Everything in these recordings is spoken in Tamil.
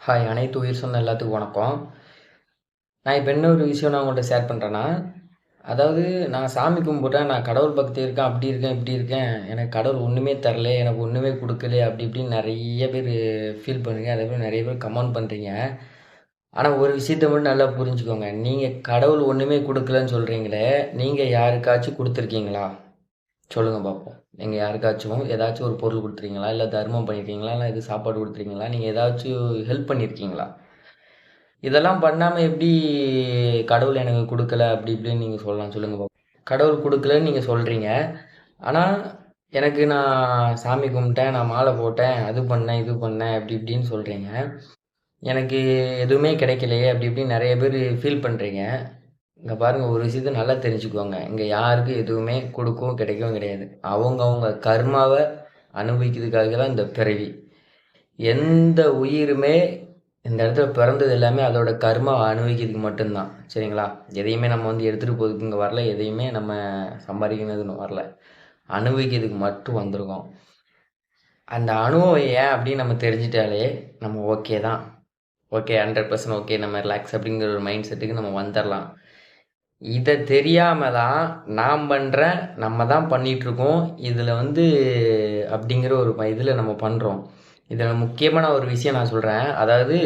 ஹாய்! அனைத்து உயிர் சொன்ன எல்லாத்துக்கும் வணக்கம். நான் இப்ப என்ன ஒரு விஷயம் நான் உங்கள்ட்ட ஷேர் பண்றேன்னா, அதாவது நான் சாமி கும்பிட்றேன், நான் கடவுள் பக்தி இருக்கேன், அப்படி இருக்கேன், இப்படி இருக்கேன். எனக்கு கடவுள் ஒண்ணுமே தரல, எனக்கு ஒண்ணுமே குடுக்கல, அப்படி இப்படின்னு நெறைய பேரு ஃபீல் பண்றீங்க. அதேமாரி நெறைய பேர் கமெண்ட் பண்றீங்க. ஆனா ஒரு விஷயத்த மட்டும் நல்லா புரிஞ்சுக்கோங்க. நீங்க கடவுள் ஒண்ணுமே குடுக்கலன்னு சொல்றீங்களே, நீங்க யாருக்காச்சும் குடுத்துருக்கீங்களா? சொல்லுங்க பாப்போம். நீங்க யாருக்காச்சும் ஏதாச்சும் ஒரு பொருள் குடுத்துருக்கீங்களா? இல்ல தர்மம் பண்ணியிருக்கீங்களா? இல்ல எது சாப்பாடு குடுத்துருக்கீங்களா? நீங்க ஏதாச்சும் ஹெல்ப் பண்ணியிருக்கீங்களா? இதெல்லாம் பண்ணாம எப்படி கடவுள் எனக்கு குடுக்கல அப்படி இப்படின்னு நீங்க சொல்லலாம் சொல்லுங்க பாப்போம். கடவுள் குடுக்கலன்னு நீங்க சொல்றீங்க. ஆனா, எனக்கு நான் சாமி கும்பிட்டேன், நான் மாலை போட்டேன், அது பண்ணேன், இது பண்ணேன் அப்படி இப்படின்னு சொல்றீங்க. எனக்கு எதுவுமே கிடைக்கலையே அப்படி இப்படின்னு நெறைய பேரு ஃபீல் பண்றீங்க. இங்க பாருங்க ஒரு விஷயத்த நல்லா தெரிஞ்சுக்கோங்க. இங்க யாருக்கும் எதுவுமே குடுக்கவும், கிடைக்கவும் கிடையாது. அவங்கவங்க கர்மாவ அனுபவிக்கிறதுக்காக தான் இந்த பிறவி. எந்த உயிருமே இந்த இடத்துல பிறந்தது எல்லாமே அதோட கர்மாவ அனுபவிக்கிறதுக்கு மட்டும் தான். சரிங்களா? எதையுமே நம்ம வந்து எடுத்துட்டு போறதுக்கு இங்க வரல. எதையுமே நம்ம சம்பாரிக்கணும்னு வரல. அனுபவிக்கிறதுக்கு மட்டும் வந்திருக்கோம். அந்த அனுபவம் ஏன் அப்படின்னு நம்ம தெரிஞ்சுட்டாலே, நம்ம ஓகே தான். ஓகே 100% ஓகே நம்ம ரிலாக்ஸ் அப்படிங்கிற ஒரு மைண்ட் செட்டுக்கு நம்ம வந்துரலாம். இத தெரியாம தான் நான் பண்றேன், நம்ம தான் பண்ணிட்டுருக்கோம். இதுல வந்து அப்படிங்கிற ஒரு இதுல நம்ம பண்றோம். இதுல முக்கியமான ஒரு விஷயம் நான் சொல்றேன். அதாவது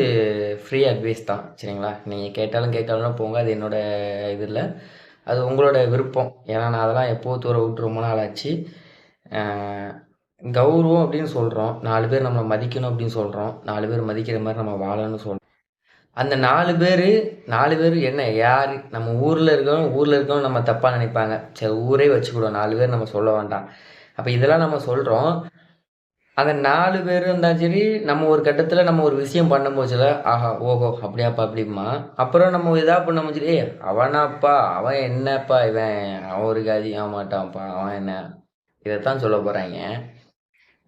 ஃப்ரீ அட்வைஸ் தான். சரிங்களா? நீங்க கேட்டாலும் கேட்கலனாலும் போங்க. அது என்னோட இது இல்ல. அது உங்களோட விருப்பம். ஏன்னா நான் அதெல்லாம் எப்போ தூர விட்டு ரொம்ப நாள் ஆச்சு. அ கௌரவம் அப்படின்னு சொல்றோம். 4 பேர் நம்மள மதிக்கணும் அப்படின்னு சொல்றோம். 4 பேர் மதிக்கிற மாரி நம்ம வாழணும்னு சொல்றோம். அந்த 4 பேரு என்ன யாரு? நம்ம ஊர்ல இருக்கவங்க நம்ம தப்பா நினைப்பாங்க. சரி ஊரே வச்சுக்கிடுவோம். 4 பேர் நம்ம சொல்ல வேண்டாம். அப்ப இதெல்லாம் நம்ம சொல்றோம். அந்த 4 பேரும் இருந்தாலும் சரி, நம்ம ஒரு கட்டத்துல நம்ம ஒரு விஷயம் பண்ணும்போதுல, ஆஹா! ஓஹோ! அப்படியாப்பா அப்படிம்பா. அப்புறம் நம்ம இதா பண்ணும்போது, சரி ஏய் அவனாப்பா, அவன் என்னப்பா இவன், அவன் ஒரு கதி ஆகமாட்டான்ப்பா, அவன் என்ன? இதத்தான் சொல்லப் போறாய்ங்க.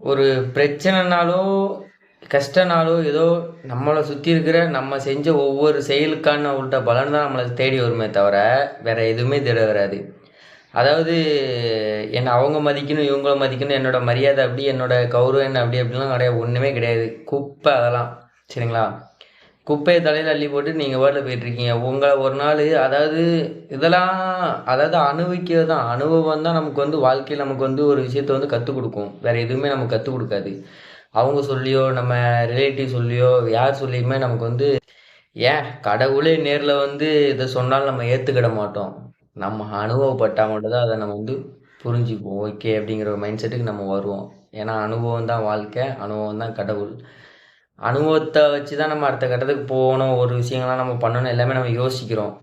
ஒரு பிரச்சனைனாலோ, கஷ்டனாலோ ஏதோ நம்மள சுத்தி இருக்கிற நம்ம செஞ்ச ஒவ்வொரு செயலுக்கான உள்ள பலன் தான் நம்மள தேடி வருமே தவிர, வேற எதுவுமே தேட வராது. அதாவது என்ன அவங்க மதிக்கணும், இவங்கள மதிக்கணும், என்னோட மரியாதை அப்படி, என்னோட கௌரவம் என்ன அப்படி அப்படிலாம் கிடையாது. ஒண்ணுமே கிடையாது. குப்பை அதெல்லாம். சரிங்களா? குப்பைய தலையில அள்ளி போட்டு நீங்க பாட்டுல போயிட்டுருக்கீங்க. உங்கள ஒரு நாளு அதாவது இதெல்லாம் அதாவது அனுபவிக்கிறது தான். அனுபவம் தான் நமக்கு வந்து வாழ்க்கையில நமக்கு வந்து ஒரு விஷயத்த வந்து கத்துக் குடுக்கும். வேற எதுவுமே நமக்கு கத்துக் குடுக்காது. அவங்க சொல்லியோ, நம்ம ரிலேட்டிவ் சொல்லியோ, யார் சொல்லியுமே நமக்கு வந்து ஏன் கடவுளே நேர்ல வந்து இத சொன்னாலும் நம்ம ஏத்துக்கிட மாட்டோம். நம்ம அனுபவப்பட்டா மட்டும் தான் அத நம்ம வந்து புரிஞ்சுப்போம். ஓகே அப்படிங்கிற ஒரு மைண்ட் செட்டுக்கு நம்ம வருவோம். ஏன்னா அனுபவம் தான் வாழ்க்கை, அனுபவம் தான் கடவுள். அனுபவத்த வச்சு தான் நம்ம அடுத்த கட்டத்துக்கு போகணும். ஒரு விஷயங்கள்லாம் நம்ம பண்ணணும் எல்லாமே நம்ம யோசிக்கிறோம்.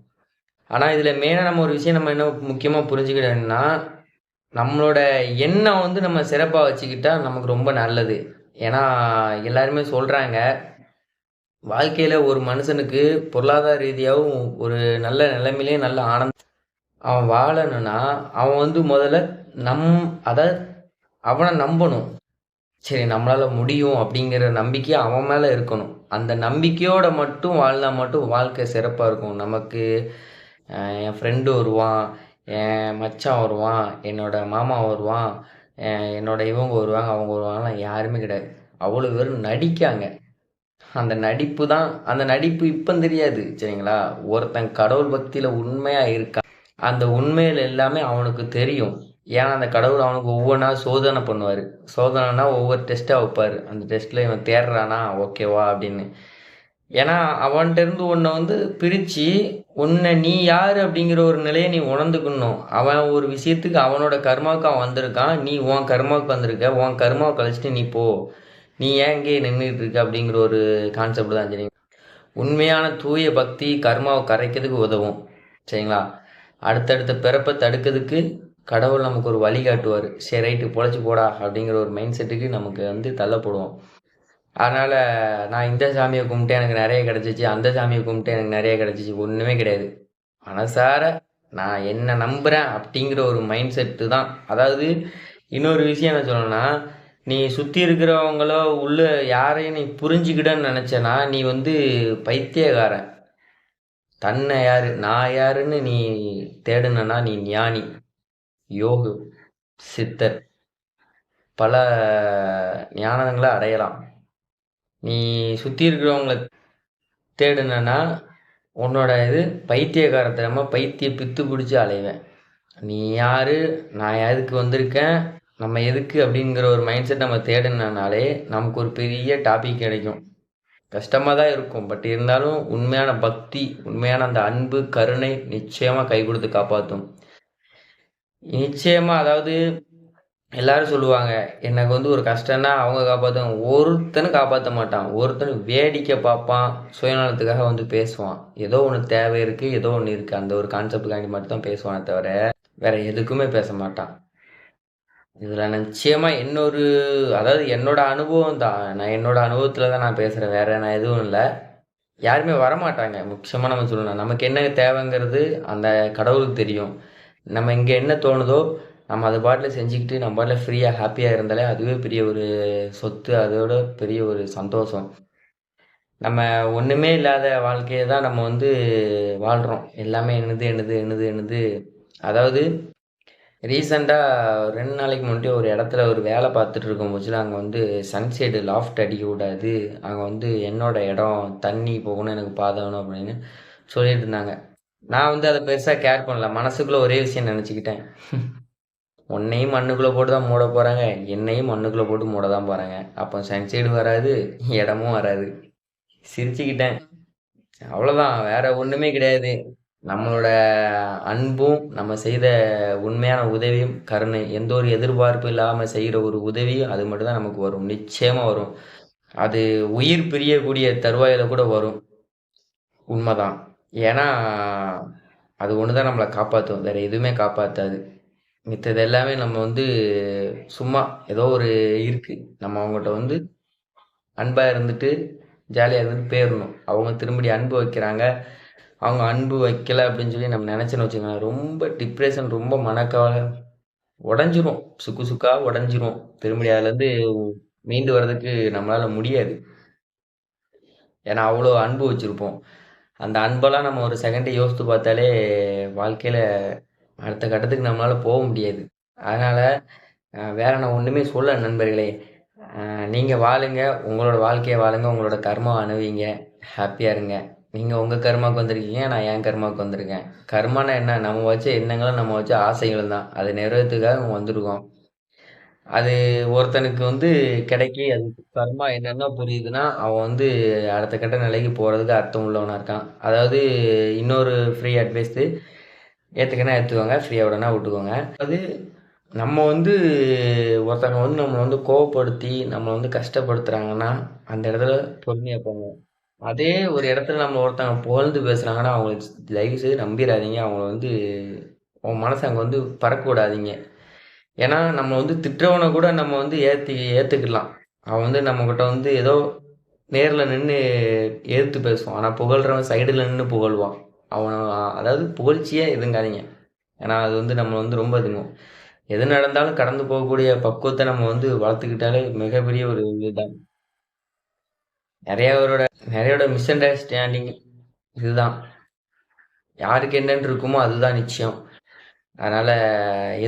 ஆனா இதுல மெயினா நம்ம ஒரு விஷயம் நம்ம என்ன முக்கியமா புரிஞ்சுக்கிட வேணும்னா, நம்மளோட எண்ணம் வந்து நம்ம சிறப்பா வச்சுக்கிட்டா நமக்கு ரொம்ப நல்லது. ஏன்னா எல்லாருமே சொல்றாங்க, வாழ்க்கையில ஒரு மனுஷனுக்கு பொருளாதார ரீதியாவும் ஒரு நல்ல நிலைமையிலயும் நல்ல அவன் வாழணும்னா, அவன் வந்து முதல்ல நம் அதாவது அவன நம்பணும். சரி நம்மளால முடியும் அப்படிங்கிற நம்பிக்கை அவன் மேல இருக்கணும். அந்த நம்பிக்கையோட மட்டும் வாழ்ந்தா மட்டும் வாழ்க்கை சிறப்பா இருக்கும். நமக்கு என் ஃப்ரெண்டு வருவான், என் மச்சான் வருவான், என்னோட மாமா வருவான், என்னோட இவங்க வருவாங்க, அவங்க வருவாங்கலாம் யாருமே கிடையாது. அவ்வளோ பேரும் நடிக்காங்க. அந்த நடிப்பு தான் அந்த நடிப்பு இப்ப தெரியாது. சரிங்களா? ஒருத்தன் கடவுள் பக்தியில உண்மையா இருக்கான். அந்த உண்மைகள் எல்லாமே அவனுக்கு தெரியும். ஏன்னா, அந்த கடவுள் அவனுக்கு ஒவ்வொன்னா சோதனை பண்ணுவாரு. சோதனைன்னா ஒவ்வொரு டெஸ்ட்டா வைப்பாரு. அந்த டெஸ்ட்ல இவன் தேர்றானா, ஓகேவா அப்படின்னு. ஏன்னா, அவன்ட்ட இருந்து உன்ன வந்து பிரிச்சு, உன்ன நீ யாரு அப்படிங்கிற ஒரு நிலைய நீ உணர்ந்துக்கணும். அவன் ஒரு விஷயத்துக்கு அவனோட கர்மாவுக்கு அவன் வந்திருக்கான். நீ உன் கர்மாவுக்கு வந்திருக்க. உன் கர்மாவ கழிச்சுட்டு நீ போ. நீ ஏன் இங்கேயே நின்னுட்டு இருக்க அப்படிங்கிற ஒரு கான்செப்ட் தான் சரிங்களா? உண்மையான தூய பக்தி கர்மாவ கரைக்கிறதுக்கு உதவும். சரிங்களா? அடுத்தடுத்த பிறப்ப தடுக்கிறதுக்கு கடவுள் நமக்கு ஒரு வழி காட்டுவாரு. சரி ரைட்டு பொழச்சு போடா! அப்படிங்கிற ஒரு மைண்ட் செட்டுக்கு நமக்கு வந்து தள்ளப்படுவோம். அதனால நான் இந்த சாமிய கும்பிட்டேன் எனக்கு நெறைய கிடைச்சுச்சு. அந்த சாமிய கும்பிட்டேன் எனக்கு நெறைய கிடைச்சுச்சு. ஒண்ணுமே கிடையாது. மனசார நான் என்ன நம்புறேன் அப்படிங்கிற ஒரு மைண்ட் செட்டு தான். அதாவது இன்னொரு விஷயம் என்ன சொல்லணும்னா, நீ சுத்தி இருக்கிறவங்களோ, உள்ள யாரையும் நீ புரிஞ்சுக்கிடன்னு நெனச்சன்னா, நீ வந்து பைத்தியக்காரன். தன்னை யாரு, நான் யாருன்னு நீ தேடுனன்னா நீ ஞானி, யோகு, சித்தர். பல ஞானங்கள அடையலாம். நீ சுத்தி இருக்கிறவங்கள தேடுனன்னா, உன்னோட இது பைத்தியக்காரத்தனமா பைத்திய பித்து புடிச்சு அலைவ. நீ யாரு? நான் எதுக்கு வந்திருக்கேன்? நம்ம எதுக்கு? அப்படிங்கிற ஒரு மைண்ட் செட் நம்ம தேடுனனாலே, நமக்கு ஒரு பெரிய டாபிக் கிடைக்கும். கஷ்டமா தான் இருக்கும். பட் இருந்தாலும் உண்மையான பக்தி, உண்மையான அந்த அன்பு, கருணை நிச்சயமா கை குடுத்து காப்பாத்தும். நிச்சயமா அதாவது எல்லாரும் சொல்லுவாங்க, எனக்கு வந்து ஒரு கஷ்டம்னா அவங்க காப்பாத்துவாங்க. ஒருத்தனும் காப்பாத்த மாட்டான். ஒருத்தனும் வேடிக்கை பார்ப்பான், சுயநலத்துக்காக வந்து பேசுவான். ஏதோ ஒண்ணு தேவை இருக்கு, ஏதோ ஒண்ணு இருக்கு. அந்த ஒரு கான்செப்ட்காண்டி மட்டும் தான் பேசுவானே தவிர, வேற எதுக்குமே பேச மாட்டான். இதுல நிச்சயமா அதாவது என்னோட அனுபவம் தான். நான் என்னோட அனுபவத்துல தான் நான் பேசுறேன். வேற நான் எதுவும் இல்ல. யாருமே வரமாட்டாங்க. முக்கியமா நம்ம சொல்லணும். நமக்கு என்ன தேவைங்கிறது அந்த கடவுளுக்கு தெரியும். நம்ம இங்க என்ன தோணுதோ, நம்ம அது பாட்டுல செஞ்சுக்கிட்டு, நம்ம பாட்டுல ஃப்ரீயா, ஹாப்பியா இருந்தாலே அதுவே பெரிய ஒரு சொத்து. அதோட பெரிய ஒரு சந்தோஷம். நம்ம ஒண்ணுமே இல்லாத வாழ்க்கைய தான் நம்ம வந்து வாழ்றோம். எல்லாமே என்னது, என்னது, என்னது, என்னது. அதாவது ரீசெண்டா 2 நாளைக்கு முன்னாடி ஒரு இடத்துல ஒரு வேலை பார்த்துட்டு இருக்கும் போச்சுல, அங்க வந்து சன்சைடு லாஃப்ட் அடிக்கக்கூடாது. அங்க வந்து என்னோட இடம், தண்ணி போகணும், எனக்கு பாதை வேணும் அப்படின்னு சொல்லிட்டு இருந்தாங்க. நான் வந்து அத பெருசா கேர் பண்ணல. மனசுக்குள்ள ஒரே விஷயம் நெனச்சுக்கிட்டேன். உன்னையும் மண்ணுக்குள்ள போட்டு தான் மூடப் போறாங்க. என்னையும் மண்ணுக்குள்ள போட்டு மூட தான் போறாங்க. அப்போ சன்சைடும் வராது, இடமும் வராது. சிரிச்சுக்கிட்டேன். அவ்வளோதான். வேற ஒண்ணுமே கிடையாது. நம்மளோட அன்பும், நம்ம செய்த உண்மையான உதவியும், கருணை எந்த ஒரு எதிர்பார்ப்பும் இல்லாம செய்ற ஒரு உதவியும் அது மட்டும் தான் நமக்கு வரும். நிச்சயமா வரும். அது உயிர் பிரியக்கூடிய தருவாயில கூட வரும். உண்மதான். ஏன்னா, அது ஒண்ணு தான் நம்மள காப்பாத்தும். வேற எதுவுமே காப்பாத்தாது. மித்தது எல்லாமே நம்ம வந்து சும்மா ஏதோ ஒரு இருக்கு. நம்ம அவங்கட்ட வந்து அன்பா இருந்துட்டு, ஜாலியா இருந்துட்டு போயிரணும். அவங்க திரும்பி அன்பு வைக்கிறாங்க. அவங்க அன்பு வைக்கல அப்படின்னு சொல்லி நம்ம நினைச்சோன்னு வச்சுக்கோங்களேன், ரொம்ப டிப்ரஷன், ரொம்ப மனக்கவலை உடைஞ்சிரும். சுக்கு சுக்கா உடைஞ்சிரும். திரும்பி அதுலேருந்து மீண்டு வர்றதுக்கு நம்மளால முடியாது. ஏன்னா அவ்வளோ அன்பு வச்சிருப்போம். அந்த அன்பெல்லாம் நம்ம ஒரு செகண்ட் யோசித்து பார்த்தாலே வாழ்க்கையில அடுத்த கட்டத்துக்கு நம்மளால போக முடியாது. அதனால வேற நான் ஒண்ணுமே சொல்ல நண்பர்களே. நீங்க வாழுங்க. உங்களோட வாழ்க்கைய வாழுங்க. உங்களோட கர்மாவ அனுபவிங்க. ஹாப்பியா இருங்க. நீங்க உங்க கர்மாவுக்கு வந்திருக்கீங்க. நான் என் கர்மாவுக்கு வந்திருக்கேன். கர்மான்னா என்ன? நம்ம வச்ச எண்ணங்களும், நம்ம வச்ச ஆசைகளும் தான். அதை நிறைவேத்துறதுக்காக நம்ம வந்திருக்கோம். அது ஒருத்தனுக்கு வந்து கிடைக்கி அது கர்மா என்னன்னா புரியுதுன்னா, அவன் வந்து அடுத்த கட்ட நிலைக்கு போறதுக்கு அர்த்தம் உள்ளவனா இருக்கான். அதாவது இன்னொரு ஃப்ரீ அட்வைஸு ஏத்துக்கன்னா ஏத்துக்கோங்க. ஃப்ரீயா விடனா விட்டுக்கோங்க. அது நம்ம வந்து ஒருத்தவங்க வந்து நம்மள வந்து கோவப்படுத்தி, நம்மள வந்து கஷ்டப்படுத்துறாங்கன்னா, அந்த இடத்துல பொறுமையா போங்க. அதே ஒரு இடத்துல நம்ம ஒருத்தவங்க புகழ்ந்து பேசுறாங்கன்னா, அவங்கள தயவு செய்து நம்பிறாதீங்க. அவங்கள வந்து உங்க மனச அங்க வந்து பறக்க விடாதீங்க. ஏன்னா, நம்ம வந்து திட்டுறவன கூட நம்ம வந்து ஏத்துக்கலாம். அவன் வந்து நம்மகிட்ட வந்து ஏதோ நேர்ல நின்னு எதிர்த்து பேசுவான். ஆனா புகழ்றவன் சைடுல நின்னு புகழ்வான். அவன அதாவது புகழ்ச்சியே இதுங்காதீங்க. ஏன்னா, அது வந்து நம்மள வந்து ரொம்ப இதுங்கும். எது நடந்தாலும் கடந்து போகக்கூடிய பக்குவத்த நம்ம வந்து வளர்த்துக்கிட்டாலே மிகப்பெரிய ஒரு இதுதான். நெறையோட மிஸ் அண்டர்ஸ்டாண்டிங் இதுதான். யாருக்கு என்னன்னு இருக்குமோ அதுதான் நிச்சயம். அதனால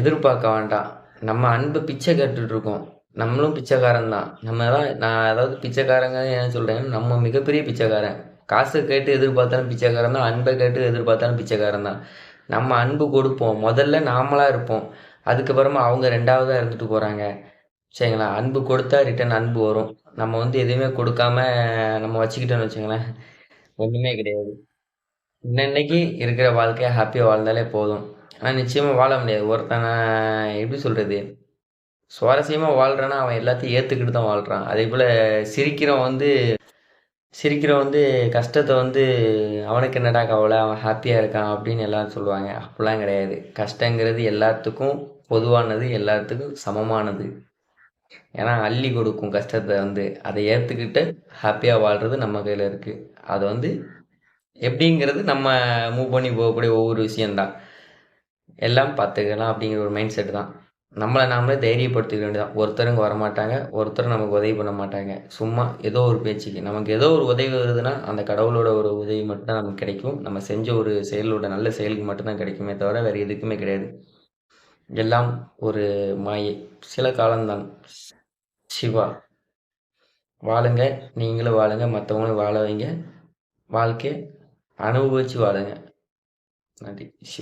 எதிர்பார்க்க வேண்டாம். நம்ம அன்பு பிச்சை கேட்டுட்டு இருக்கோம். நம்மளும் பிச்சைக்காரன் தான். நான் அதாவது பிச்சைக்காரங்க ஏன் சொல்றேன்னா, நம்ம மிகப்பெரிய பிச்சைக்காரன். காச கேட்டு எதிர்பார்த்தாலும் பிச்சைக்காரன் தான். அன்ப கேட்டு எதிர்பார்த்தாலும் பிச்சைக்காரன் தான். நம்ம அன்பு கொடுப்போம். முதல்ல நாமளா இருப்போம். அதுக்கப்புறமா அவங்க 2வதா இருந்துட்டு போறாங்க. சரிங்களா? அன்பு கொடுத்தா ரிட்டர்ன் அன்பு வரும். நம்ம வந்து எதுவுமே கொடுக்காம நம்ம வச்சுக்கிட்டோம்னு வச்சுக்கங்களேன், ஒண்ணுமே கிடையாது. இன்னன்னைக்கு இருக்கிற வாழ்க்கைய ஹாப்பியா வாழ்ந்தாலே போதும். ஆனா நிச்சயமா வாழ முடியாது. ஒருத்தன எப்படி சொல்றது? சுவாரஸ்யமா வாழ்றான்னா, அவன் எல்லாத்தையும் ஏத்துக்கிட்டு தான் வாழ்றான். அதேபோல சிரிக்கிறவன் வந்து சிரிக்கிறவன் வந்து கஷ்டத்த வந்து "அவனுக்கு என்னடா கவல? அவன் ஹாப்பியா இருக்கான்" அப்படின்னு எல்லாரும் சொல்லுவாங்க. அப்படிலாம் கிடையாது. கஷ்டங்கிறது எல்லாத்துக்கும் பொதுவானது, எல்லாத்துக்கும் சமமானது. ஏன்னா அள்ளி கொடுக்கும் கஷ்டத்த வந்து. அதை ஏத்துக்கிட்டு ஹாப்பியா வாழ்றது நம்ம கையில இருக்கு. அது வந்து எப்படிங்கிறது நம்ம மூவ் பண்ணி போகக்கூடிய ஒவ்வொரு விஷயம் தான். எல்லாம் பார்த்துக்கலாம் அப்படிங்கிற ஒரு மைண்ட் செட் தான். நம்மள நாமளே தைரியப்படுத்திக்க வேண்டியதுதான். ஒருத்தரும் இங்க வரமாட்டாங்க. ஒருத்தரும் நமக்கு உதவி பண்ண மாட்டாங்க. சும்மா ஏதோ ஒரு பேச்சுக்கு. நமக்கு ஏதோ ஒரு உதவி வருதுன்னா, அந்த கடவுளோட ஒரு உதவி மட்டும் தான் நமக்கு கிடைக்கும். நம்ம செஞ்ச ஒரு செயலோட நல்ல செயலுக்கு மட்டும் தான் கிடைக்குமே தவிர, வேற எதுக்குமே கிடையாது. எல்லாம் ஒரு மாயை. சில காலம்தான். சிவா. வாழுங்க. நீங்களும் வாழுங்க. மத்தவங்களையும் வாழ வைங்க. வாழ்க்கைய அனுபவிச்சு வாழுங்க. நன்றி. சிவா.